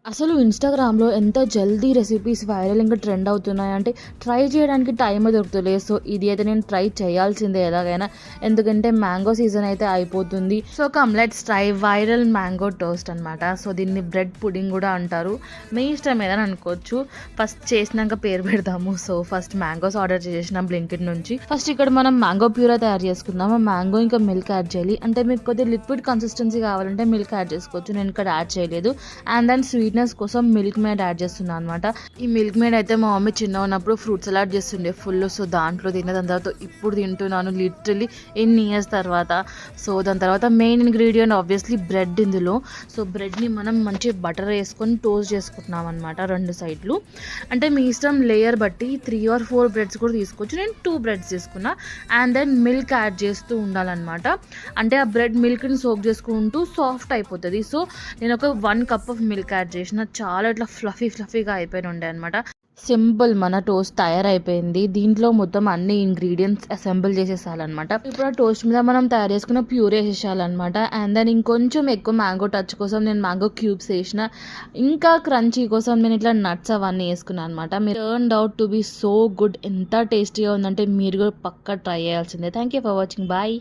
అసలు ఇన్‌స్టాగ్రామ్‌లో ఎంత జల్దీ రెసిపీస్ వైరల్ ఇంకా ట్రెండ్ అవుతున్నాయంటే, ట్రై చేయడానికి టైమే దొరుకుతలేదు. సో, ఇది అయితే నేను ట్రై చేయాల్సిందే ఎలాగైనా. ఎందుకంటే మ్యాంగో సీజన్ అయితే అయిపోతుంది. So, let's try viral mango toast అనమాట. సో, దీన్ని బ్రెడ్ పుడింగ్ కూడా అంటారు. మీ ఇష్టం ఏదని అనుకోవచ్చు. ఫస్ట్ చేసినాక పేరు పెడదాము. సో, ఫస్ట్ మ్యాంగోస్ ఆర్డర్ చేసేసినాం బ్లింకిట్ నుంచి. ఫస్ట్ ఇక్కడ మనం మ్యాంగో ప్యూరా తయారు చేసుకుందాం. మ్యాంగో ఇంకా మిల్క్ యాడ్ చేయాలి. అంటే మీకు కొద్దిగా లిక్విడ్ కన్సిస్టెన్సీ కావాలంటే మిల్క్ యాడ్ చేసుకోవచ్చు. నేను ఇక్కడ యాడ్ చేయలేదు. అండ్ దెన్ స్వీట్నెస్ కోసం మిల్క్ మేడ్ యాడ్ చేస్తున్నాను అనమాట. ఈ మిల్క్ మేడ్ అయితే మా మమ్మీ చిన్న ఉన్నప్పుడు ఫ్రూట్ సలాడ్ చేస్తుండే ఫుల్. సో దాంట్లో తిన్న దాని తర్వాత ఇప్పుడు తింటున్నాను లిటరలీ ఎన్ని ఇయర్స్ తర్వాత. సో దాని తర్వాత మెయిన్ ఇంగ్రీడియంట్ ఆబ్వియస్లీ బ్రెడ్ ఇందులో. సో బ్రెడ్ని మనం మంచి బటర్ వేసుకొని టోస్ట్ చేసుకుంటున్నాం అనమాట రెండు సైడ్లు. అంటే మీ ఇష్టం లేయర్ బట్టి 3 or 4 బ్రెడ్స్ కూడా తీసుకోవచ్చు. నేను 2 బ్రెడ్స్ తీసుకున్నా. అండ్ దెన్ మిల్క్ యాడ్ చేస్తూ ఉండాలన్నమాట. అంటే ఆ బ్రెడ్ మిల్క్ని సోక్ చేసుకుంటూ సాఫ్ట్ అయిపోతుంది. సో నేను ఒక 1 cup ఆఫ్ మిల్క్ యాడ్ చేసిన. చాలా ఇట్లా ఫ్లఫీగా అయిపోయి ఉండే అనమాట. సింపుల్ మన టోస్ట్ తయారైపోయింది. దీంట్లో మొత్తం అన్ని ఇంగ్రీడియంట్స్ అసెంబుల్ చేసేసాలన్నమాట. ఇప్పుడు ఆ టోస్ట్ మీద మనం తయారు చేసుకున్న ప్యూరే వేసేసాలన్నమాట. అండ్ దెన్ ఇంకొంచెం ఎక్కువ మ్యాంగో టచ్ కోసం నేను మ్యాంగో క్యూబ్స్ వేసిన. ఇంకా క్రంచీ కోసం నేను ఇట్లా నట్స్ అవన్నీ వేసుకున్నాను అనమాట. మీరు turned out to be so good. ఎంత టేస్టీగా ఉందంటే మీరు కూడా పక్కా ట్రై చేయాల్సిందే. Thank you for watching. Bye.